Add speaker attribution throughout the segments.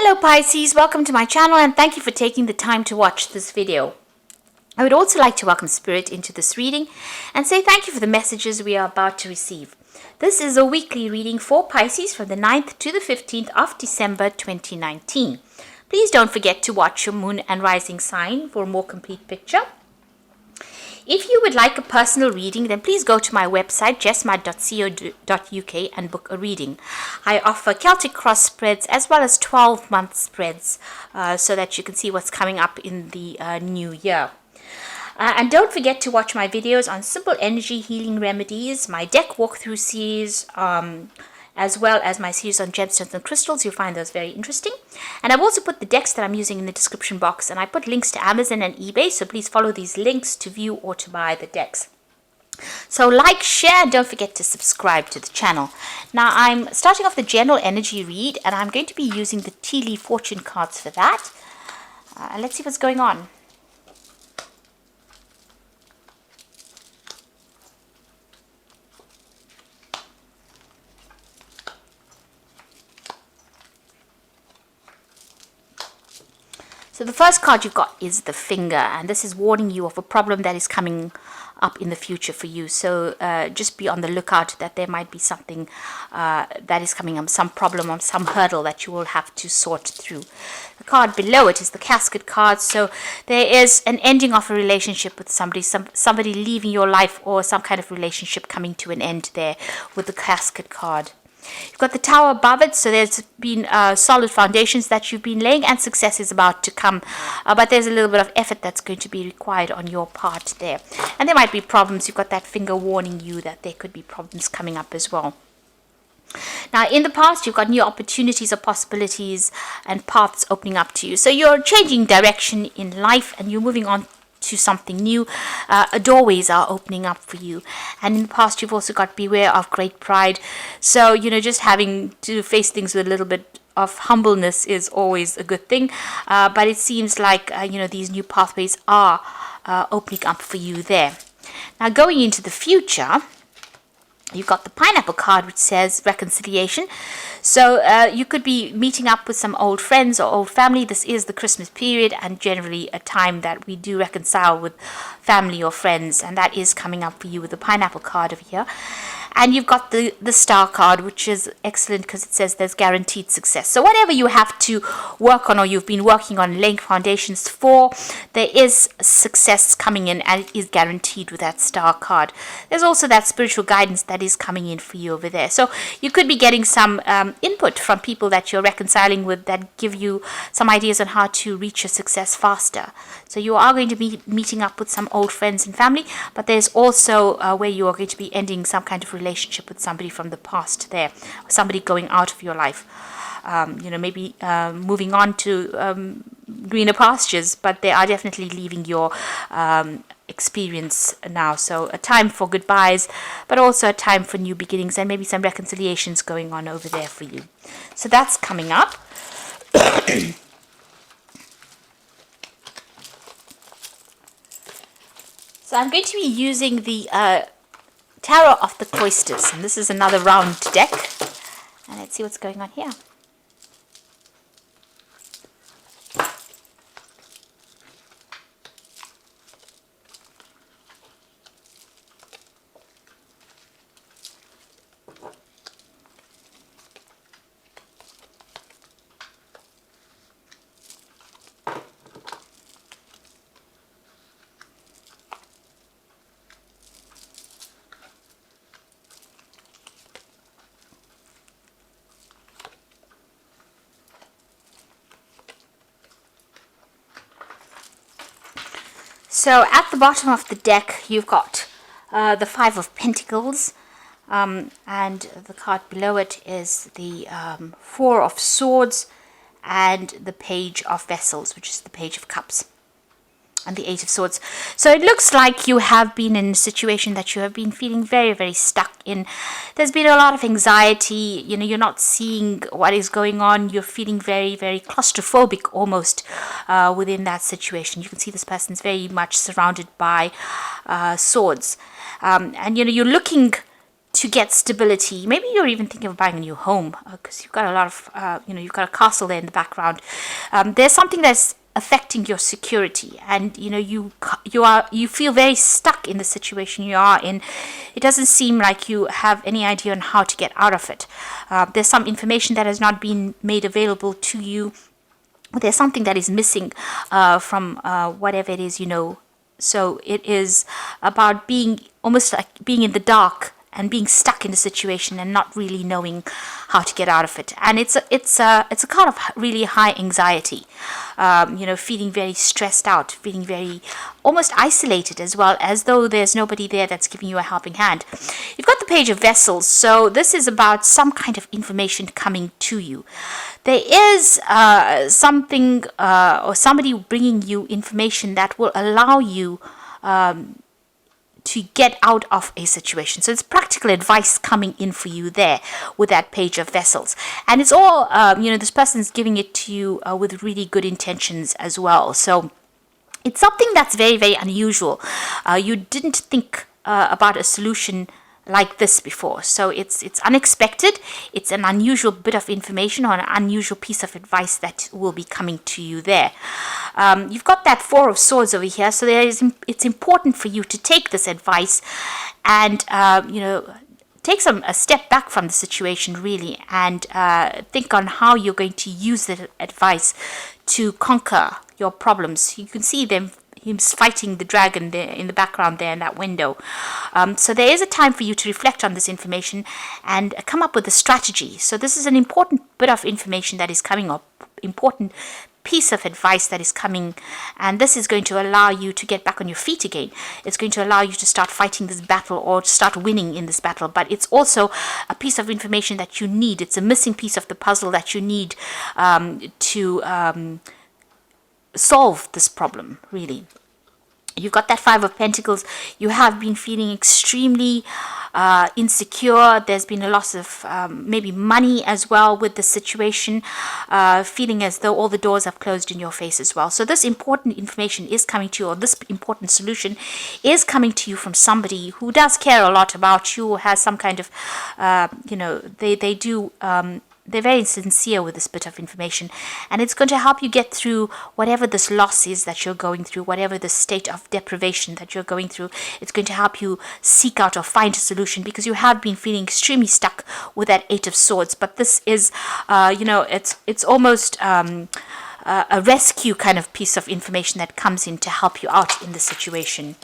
Speaker 1: Hello Pisces, welcome to my channel and thank you for taking the time to watch this video. I would also like to welcome Spirit into this reading and say thank you for the messages we are about to receive. This is a weekly reading for Pisces from the 9th to the 15th of December 2019. Please don't forget to watch your moon and rising sign for a more complete picture. If you would like a personal reading, then please go to my website, jessmad.co.uk, and book a reading. I offer Celtic cross spreads as well as 12-month spreads so that you can see what's coming up in the new year. And don't forget to watch my videos on simple energy healing remedies, my deck walkthrough series, as well as my series on gemstones and crystals. You'll find those very interesting. And I've also put the decks that I'm using in the description box, and I put links to Amazon and eBay, so please follow these links to view or to buy the decks. So like, share, and don't forget to subscribe to the channel. Now I'm starting off the general energy read, and I'm going to be using the tea leaf fortune cards for that. Let's see what's going on. So the first card you've got is the finger, and this is warning you of a problem that is coming up in the future for you. So just be on the lookout that there might be something that is coming up, some problem or some hurdle that you will have to sort through. The card below it is the casket card. So there is an ending of a relationship with somebody, somebody leaving your life, or some kind of relationship coming to an end there with the casket card. You've got the tower above it, so there's been solid foundations that you've been laying, and success is about to come. But there's a little bit of effort that's going to be required on your part there. And there might be problems. You've got that finger warning you that there could be problems coming up as well. Now, in the past, you've got new opportunities or possibilities and paths opening up to you. So you're changing direction in life and you're moving on to something new. Doorways are opening up for you, and in the past you've also got beware of great pride. So just having to face things with a little bit of humbleness is always a good thing, but it seems like these new pathways are opening up for you there. Now, going into the future, you've got the pineapple card, which says reconciliation. So you could be meeting up with some old friends or old family. This is the Christmas period, and generally a time that we do reconcile with family or friends, and that is coming up for you with the pineapple card over here. And you've got the star card, which is excellent because it says there's guaranteed success. So whatever you have to work on, or you've been working on laying foundations for, there is success coming in, and it is guaranteed with that star card. There's also that spiritual guidance that is coming in for you over there. So you could be getting some input from people that you're reconciling with that give you some ideas on how to reach your success faster. So you are going to be meeting up with some old friends and family, but there's also where you are going to be ending some kind of relationship with somebody from the past there, somebody going out of your life, maybe moving on to greener pastures, but they are definitely leaving your experience now. So a time for goodbyes, but also a time for new beginnings, and maybe some reconciliations going on over there for you. So that's coming up. So I'm going to be using the Tarot of the Cloisters, and this is another round deck, and let's see what's going on here. So at the bottom of the deck, you've got the Five of Pentacles, and the card below it is the Four of Swords and the Page of Vessels, which is the Page of Cups, and the Eight of Swords. So it looks like you have been in a situation that you have been feeling very, very stuck in. There's been a lot of anxiety. You're not seeing what is going on. You're feeling very, very claustrophobic almost within that situation. You can see this person's very much surrounded by swords. And you're looking to get stability. Maybe you're even thinking of buying a new home because you've got a lot of, you've got a castle there in the background. There's something that's affecting your security, and you feel very stuck in the situation you are in. It doesn't seem like you have any idea on how to get out of it. There's some information that has not been made available to you. There's something that is missing from whatever it is. So it is about being almost like being in the dark and being stuck in the situation and not really knowing how to get out of it. And it's a kind of really high anxiety, feeling very stressed out, feeling very almost isolated, as well, as though there's nobody there that's giving you a helping hand. You've got the Page of Vessels, so this is about some kind of information coming to you. There is something or somebody bringing you information that will allow you to get out of a situation. So it's practical advice coming in for you there with that Page of Vessels. And it's all, this person's giving it to you with really good intentions as well. So it's something that's very, very unusual. You didn't think about a solution like this before. So it's unexpected. It's an unusual bit of information or an unusual piece of advice that will be coming to you there. You've got that Four of Swords over here. So it's important for you to take this advice and, take a step back from the situation really, and think on how you're going to use the advice to conquer your problems. You can see him fighting the dragon there in the background there in that window. So there is a time for you to reflect on this information and come up with a strategy. So this is an important bit of information that is coming up, important piece of advice that is coming, and this is going to allow you to get back on your feet again. It's going to allow you to start fighting this battle or start winning in this battle. But it's also a piece of information that you need. It's a missing piece of the puzzle that you need to solve this problem, really. You've got that Five of Pentacles. You have been feeling extremely insecure. There's been a loss of maybe money as well with the situation, feeling as though all the doors have closed in your face as well. So this important information is coming to you, or this important solution is coming to you from somebody who does care a lot about you, or has some kind of, they do they're very sincere with this bit of information, and it's going to help you get through whatever this loss is that you're going through, whatever the state of deprivation that you're going through. It's going to help you seek out or find a solution, because you have been feeling extremely stuck with that Eight of Swords. But this is, it's almost a rescue kind of piece of information that comes in to help you out in the situation.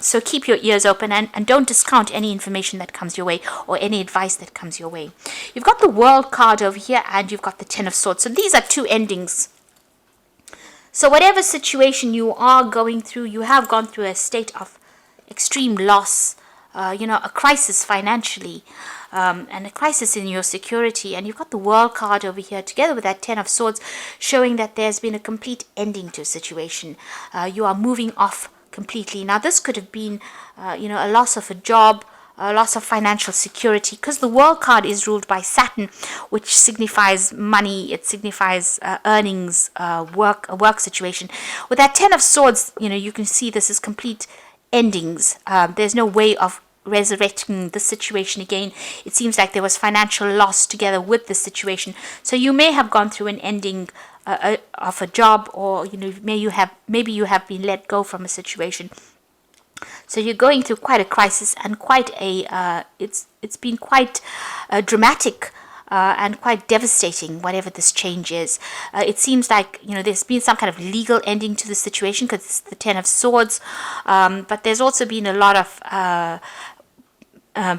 Speaker 1: So keep your ears open and don't discount any information that comes your way or any advice that comes your way. You've got the World card over here, and you've got the Ten of Swords. So these are two endings. So whatever situation you are going through, you have gone through a state of extreme loss, a crisis financially, and a crisis in your security. And you've got the World card over here together with that Ten of Swords, showing that there's been a complete ending to a situation. You are moving off completely. Now this could have been a loss of a job, a loss of financial security, because the World card is ruled by Saturn, which signifies money. It signifies earnings, a work situation. With that Ten of Swords, you can see this is complete endings. There's no way of resurrecting the situation again. It seems like there was financial loss together with the situation. So you may have gone through an ending of a job, or maybe you have been let go from a situation. So you're going through quite a crisis, and quite a it's been quite dramatic and quite devastating, whatever this change is. It seems like there's been some kind of legal ending to the situation, because it's the Ten of Swords, but there's also been a lot of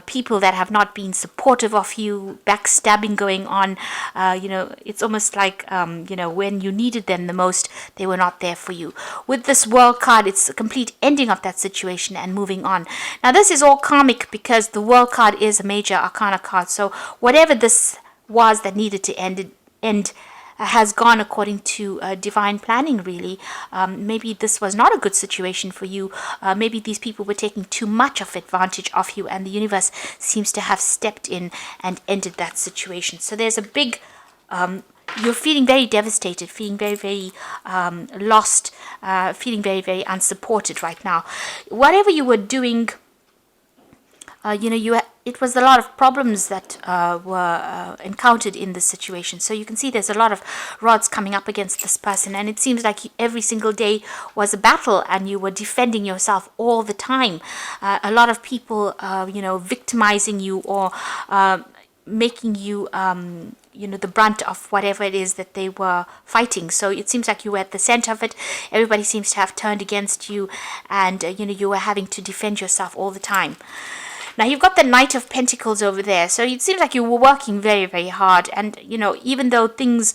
Speaker 1: people that have not been supportive of you, backstabbing going on. It's almost like, when you needed them the most, they were not there for you. With this World card, it's a complete ending of that situation and moving on. Now, this is all karmic, because the World card is a major arcana card. So whatever this was that needed to end has gone according to divine planning, really. Maybe this was not a good situation for you. Maybe these people were taking too much of advantage of you, and the universe seems to have stepped in and ended that situation. So there's a big, you're feeling very devastated, feeling very, very lost, feeling very, very unsupported right now. Whatever you were doing it was a lot of problems that were encountered in this situation. So you can see there's a lot of rods coming up against this person, and it seems like every single day was a battle, and you were defending yourself all the time. A lot of people, victimizing you or making you, the brunt of whatever it is that they were fighting. So it seems like you were at the center of it. Everybody seems to have turned against you, and you were having to defend yourself all the time. Now you've got the Knight of Pentacles over there, so it seems like you were working very, very hard, and even though things,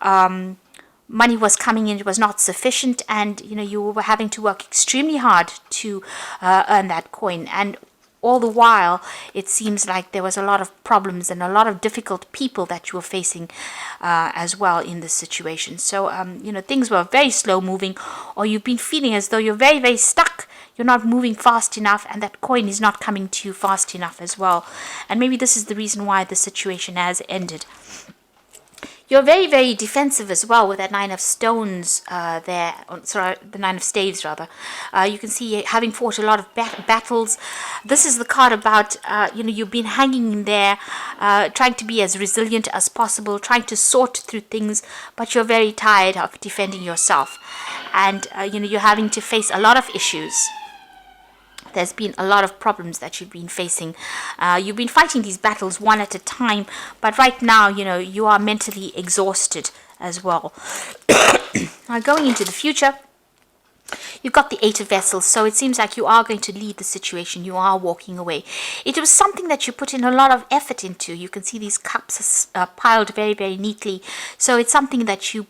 Speaker 1: money was coming in, it was not sufficient, and you were having to work extremely hard to earn that coin. And all the while, it seems like there was a lot of problems and a lot of difficult people that you were facing as well in this situation. So, things were very slow moving, or you've been feeling as though you're very, very stuck. You're not moving fast enough, and that coin is not coming to you fast enough as well. And maybe this is the reason why the situation has ended. You're very, very defensive as well with that Nine of Stones there. Sorry, the Nine of Staves, rather. You can see having fought a lot of battles. This is the card about, you've been hanging in there, trying to be as resilient as possible, trying to sort through things, but you're very tired of defending yourself. And, you're having to face a lot of issues. There's been a lot of problems that you've been facing. You've been fighting these battles one at a time, but right now, you are mentally exhausted as well. Now, going into the future, you've got the Eight of Vessels, so it seems like you are going to leave the situation. You are walking away. It was something that you put in a lot of effort into. You can see these cups piled very, very neatly. So it's something that you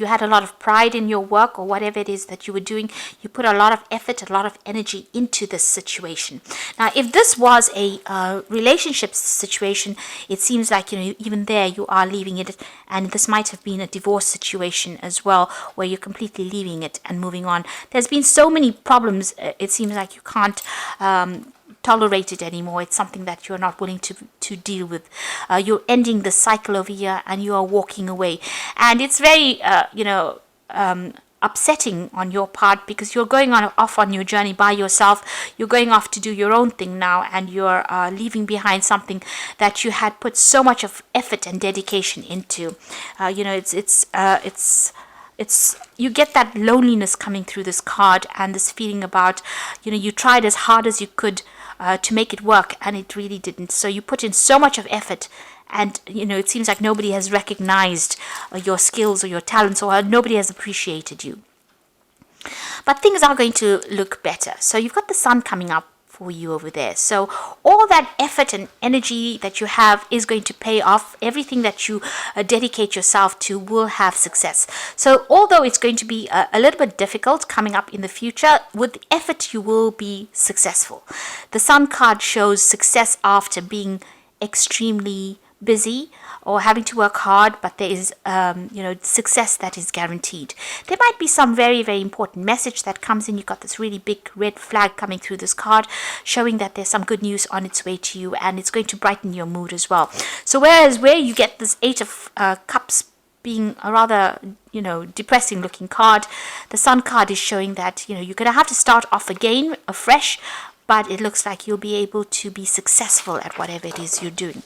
Speaker 1: had a lot of pride in your work or whatever it is that you were doing. You put a lot of effort, a lot of energy into this situation. Now, if this was a relationship situation, it seems like, even there you are leaving it, and this might have been a divorce situation as well, where you're completely leaving it and moving on. There's been so many problems, it seems like you can't tolerate it anymore. It's something that you're not willing to deal with. You're ending the cycle over here, and you are walking away. And it's very, upsetting on your part, because you're going off on your journey by yourself. You're going off to do your own thing now, and you're leaving behind something that you had put so much of effort and dedication into. It's you get that loneliness coming through this card, and this feeling about, you tried as hard as you could to make it work, and it really didn't. So you put in so much of effort, and it seems like nobody has recognized your skills or your talents, or nobody has appreciated you. But things are going to look better. So you've got the Sun coming up for you over there. So all that effort and energy that you have is going to pay off. Everything that you dedicate yourself to will have success. So although it's going to be a little bit difficult coming up in the future, with effort you will be successful. The Sun card shows success after being extremely busy or having to work hard, but there is success that is guaranteed. There might be some very, very important message that comes in. You've got this really big red flag coming through this card, showing that there's some good news on its way to you, and it's going to brighten your mood as well. So whereas where you get this Eight of Cups being a rather depressing looking card, the Sun card is showing that you're going to have to start off again afresh, but it looks like you'll be able to be successful at whatever it is you're doing.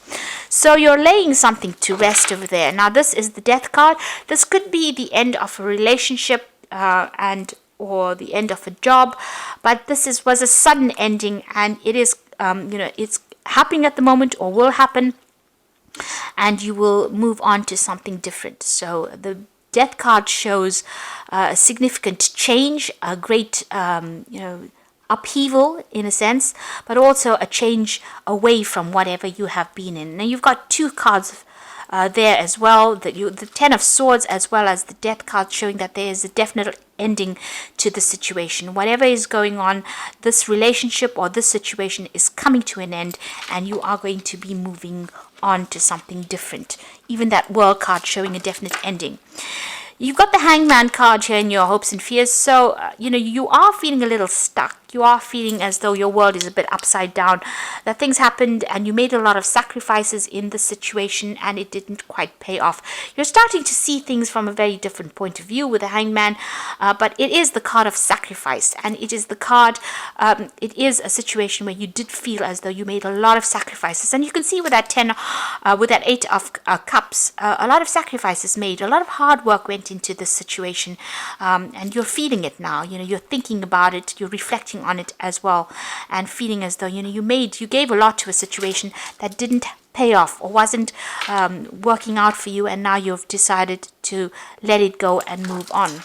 Speaker 1: So you're laying something to rest over there. Now this is the Death card. This could be the end of a relationship or the end of a job, but this was a sudden ending, and it is it's happening at the moment or will happen, and you will move on to something different. So the Death card shows a significant change, a great upheaval in a sense, but also a change away from whatever you have been in. Now you've got two cards there as well, the Ten of Swords as well as the Death card, showing that there is a definite ending to the situation. Whatever is going on, this relationship or this situation is coming to an end, and you are going to be moving on to something different. Even that World card showing a definite ending. You've got the Hangman card here in your hopes and fears. So, you are feeling a little stuck. you are feeling as though your world is a bit upside down, that things happened and you made a lot of sacrifices in the situation and it didn't quite pay off. You're starting to see things from a very different point of view with the Hangman, but it is the card of sacrifice, and it is the card, it is a situation where you did feel as though you made a lot of sacrifices. And you can see with that 10, with that 8 of Cups, a lot of sacrifices made, a lot of hard work went into this situation, and you're feeling it now. You're thinking about it, you're reflecting on it as well, and feeling as though you gave a lot to a situation that didn't pay off or wasn't working out for you, and now you've decided to let it go and move on.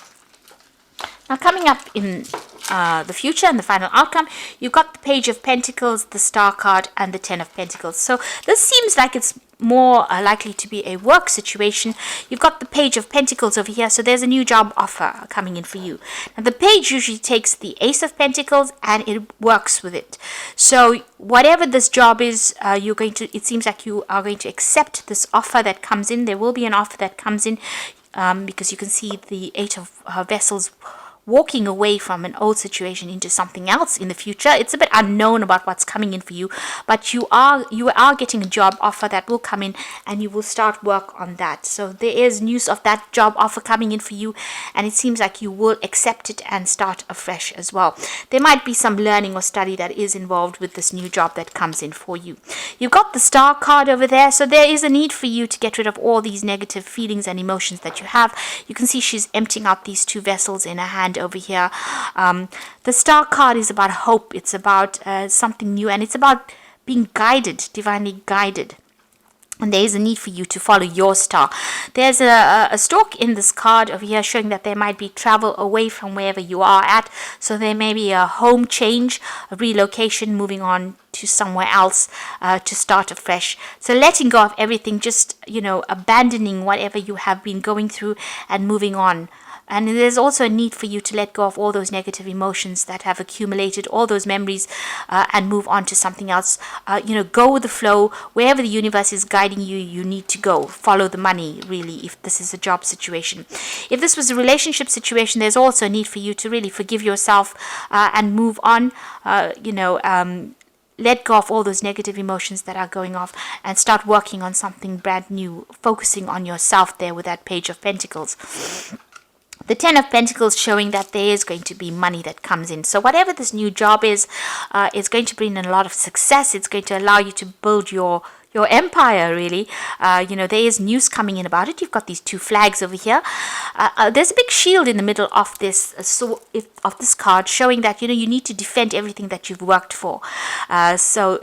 Speaker 1: Now, coming up in the future and the final outcome, you've got the Page of Pentacles, the Star card, and the 10 of Pentacles. So this seems like it's more likely to be a work situation. You've got the Page of Pentacles over here, so there's a new job offer coming in for you. Now, the page usually takes the Ace of Pentacles and it works with it. So whatever this job is, it seems like you are going to accept this offer that comes in. There will be an offer that comes in, because you can see the 8 of Vessels walking away from an old situation into something else in the future. It's a bit unknown about what's coming in for you, but you are getting a job offer that will come in, and you will start work on that. So there is news of that job offer coming in for you, and it seems like you will accept it and start afresh as well. There might be some learning or study that is involved with this new job that comes in for you. You've got the Star card over there, so there is a need for you to get rid of all these negative feelings and emotions that you have. You can see she's emptying out these 2 vessels in her hand over here. The Star card is about hope. It's about something new, and it's about being guided, divinely guided. And there is a need for you to follow your star. There's a stalk in this card over here showing that there might be travel away from wherever you are at. So there may be a home change, a relocation, moving on to somewhere else to start afresh. So letting go of everything, just, abandoning whatever you have been going through and moving on. And there's also a need for you to let go of all those negative emotions that have accumulated, all those memories, and move on to something else. Go with the flow. Wherever the universe is guiding you, you need to go. Follow the money, really, if this is a job situation. If this was a relationship situation, there's also a need for you to really forgive yourself and move on. Let go of all those negative emotions that are going off and start working on something brand new, focusing on yourself there with that Page of Pentacles. The 10 of Pentacles showing that there is going to be money that comes in. So whatever this new job is, it's going to bring in a lot of success. It's going to allow you to build your empire, really. There is news coming in about it. You've got these 2 flags over here. There's a big shield in the middle of this of this card showing that, you need to defend everything that you've worked for. Whatever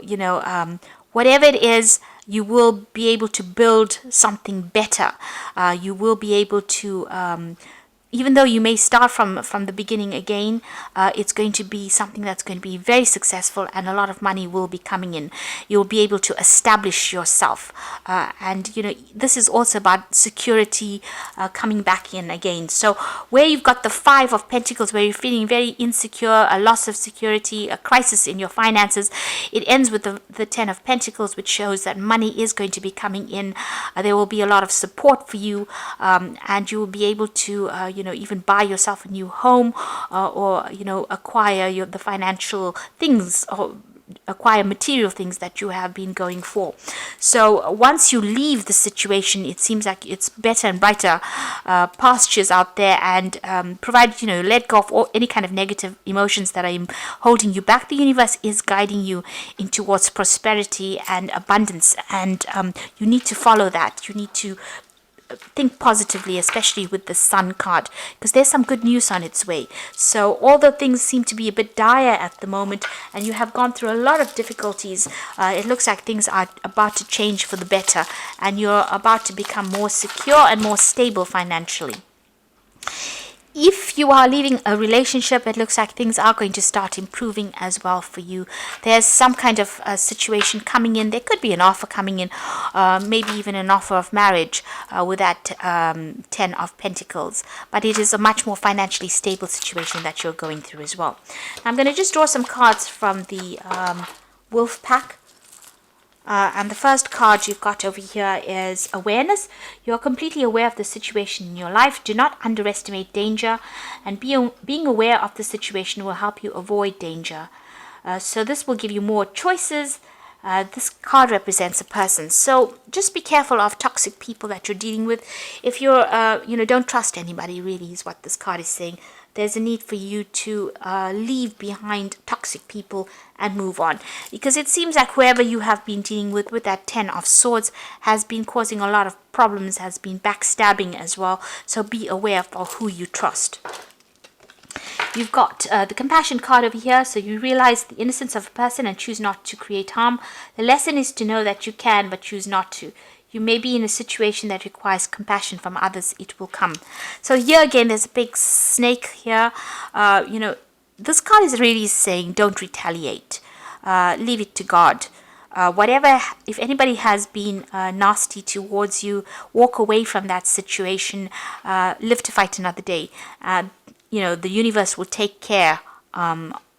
Speaker 1: it is, you will be able to build something better. You will be able to even though you may start from the beginning again, it's going to be something that's going to be very successful, and a lot of money will be coming in. You'll be able to establish yourself. And this is also about security coming back in again. So where you've got the 5 of Pentacles, where you're feeling very insecure, a loss of security, a crisis in your finances, it ends with the 10 of Pentacles, which shows that money is going to be coming in. There will be a lot of support for you, and you will be able to even buy yourself a new home, or acquire the financial things, or acquire material things that you have been going for. So once you leave the situation, it seems like it's better and brighter pastures out there, and provided let go of any kind of negative emotions that are holding you back. The universe is guiding you in towards prosperity and abundance, and you need to follow that. You need to think positively, especially with the Sun card, because there's some good news on its way. So although things seem to be a bit dire at the moment, and you have gone through a lot of difficulties, it looks like things are about to change for the better, and you're about to become more secure and more stable financially. If you are leaving a relationship, it looks like things are going to start improving as well for you. There's some kind of situation coming in. There could be an offer coming in, maybe even an offer of marriage with that 10 of Pentacles. But it is a much more financially stable situation that you're going through as well. I'm going to just draw some cards from the Wolf pack. And the first card you've got over here is awareness. You're completely aware of the situation in your life. Do not underestimate danger, and being aware of the situation will help you avoid danger. So this will give you more choices. This card represents a person. So just be careful of toxic people that you're dealing with. If you're, don't trust anybody, really, is what this card is saying. There's a need for you to leave behind toxic people and move on. Because it seems like whoever you have been dealing with that 10 of Swords, has been causing a lot of problems, has been backstabbing as well. So be aware of who you trust. You've got the compassion card over here, so you realize the innocence of a person and choose not to create harm. The lesson is to know that you can, but choose not to. You may be in a situation that requires compassion from others. It will come. So here again, there's a big snake here. This card is really saying don't retaliate. Leave it to God. If anybody has been nasty towards you, walk away from that situation. Live to fight another day. The universe will take care.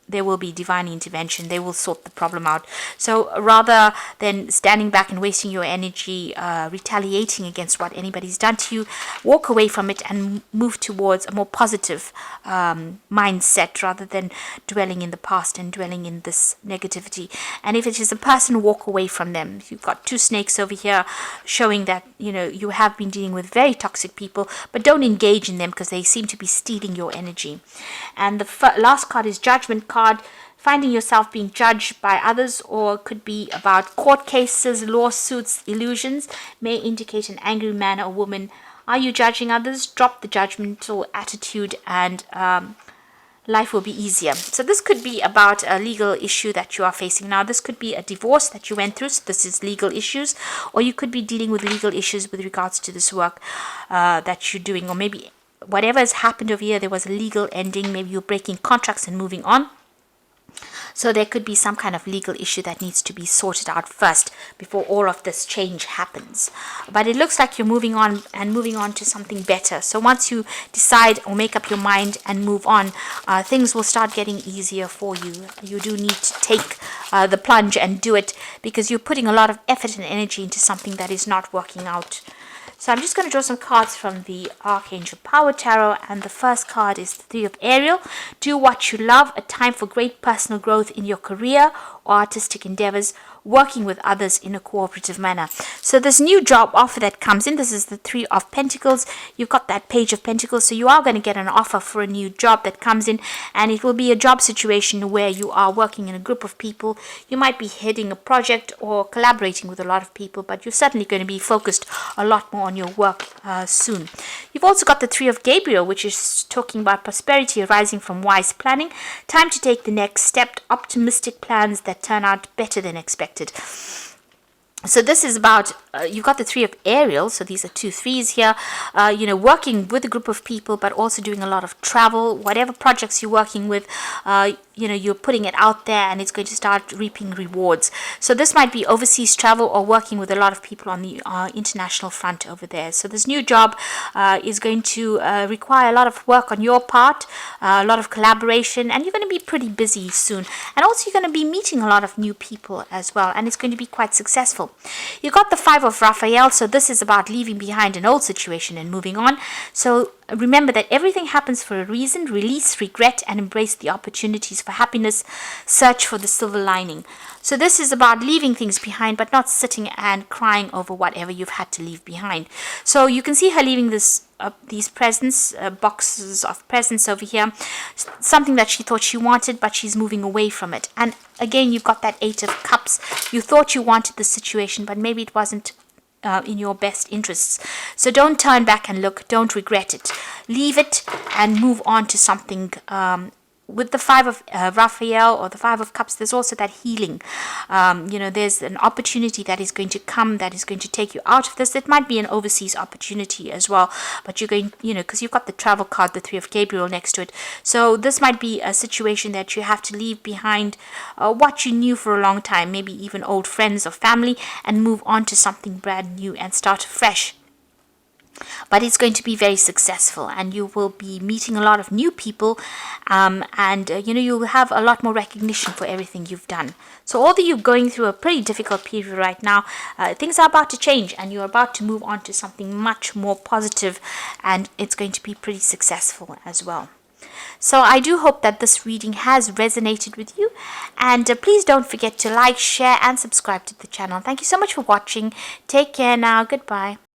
Speaker 1: There will be divine intervention. They will sort the problem out. So rather than standing back and wasting your energy retaliating against what anybody's done to you, walk away from it and move towards a more positive mindset rather than dwelling in the past and dwelling in this negativity. And if it is a person, walk away from them. You've got two snakes over here showing that you have been dealing with very toxic people, but don't engage in them because they seem to be stealing your energy. And the last card is Judgment card. Finding yourself being judged by others, or could be about court cases, lawsuits, illusions, may indicate an angry man or woman. Are you judging others? Drop the judgmental attitude and life will be easier. So this could be about a legal issue that you are facing now. This could be a divorce that you went through. So this is legal issues, or you could be dealing with legal issues with regards to this work that you're doing, or maybe whatever has happened over here, there was a legal ending. Maybe you're breaking contracts and moving on. So there could be some kind of legal issue that needs to be sorted out first before all of this change happens. But it looks like you're moving on to something better. So once you decide or make up your mind and move on, things will start getting easier for you. You do need to take the plunge and do it, because you're putting a lot of effort and energy into something that is not working out. So I'm just going to draw some cards from the Archangel Power Tarot, and the first card is the Three of Ariel. Do what you love, a time for great personal growth in your career or artistic endeavors, working with others in a cooperative manner. So this new job offer that comes in, this is the Three of Pentacles. You've got that Page of Pentacles, so you are going to get an offer for a new job that comes in, and it will be a job situation where you are working in a group of people. You might be heading a project or collaborating with a lot of people, but you're certainly going to be focused a lot more on your work soon. You've also got the Three of Gabriel, which is talking about prosperity arising from wise planning. Time to take the next step, optimistic plans that turn out better than expected. So this is about, you've got the Three of Ariel, so these are 2 threes here, working with a group of people, but also doing a lot of travel. Whatever projects you're working with, you're putting it out there and it's going to start reaping rewards. So this might be overseas travel or working with a lot of people on the international front over there. So this new job is going to require a lot of work on your part, a lot of collaboration, and you're going to be pretty busy soon. And also you're going to be meeting a lot of new people as well, and it's going to be quite successful. You got the Five of Raphael, so this is about leaving behind an old situation and moving on. So remember that everything happens for a reason. Release regret and embrace the opportunities for happiness. Search for the silver lining. So this is about leaving things behind, but not sitting and crying over whatever you've had to leave behind. So you can see her leaving these presents, boxes of presents over here, something that she thought she wanted, but she's moving away from it. And again, you've got that Eight of Cups. You thought you wanted the situation, but maybe it wasn't in your best interests. So don't turn back and look. Don't regret it. Leave it and move on to something. With the Five of Raphael or the Five of Cups, there's also that healing. There's an opportunity that is going to come that is going to take you out of this. It might be an overseas opportunity as well, but you're going, because you've got the travel card, the Three of Gabriel next to it. So this might be a situation that you have to leave behind what you knew for a long time, maybe even old friends or family, and move on to something brand new and start fresh. but it's going to be very successful, and you will be meeting a lot of new people, and you'll have a lot more recognition for everything you've done. So although you're going through a pretty difficult period right now, things are about to change, and you're about to move on to something much more positive, and it's going to be pretty successful as well. So I do hope that this reading has resonated with you, and please don't forget to like, share and subscribe to the channel. Thank you so much for watching. Take care now. Goodbye.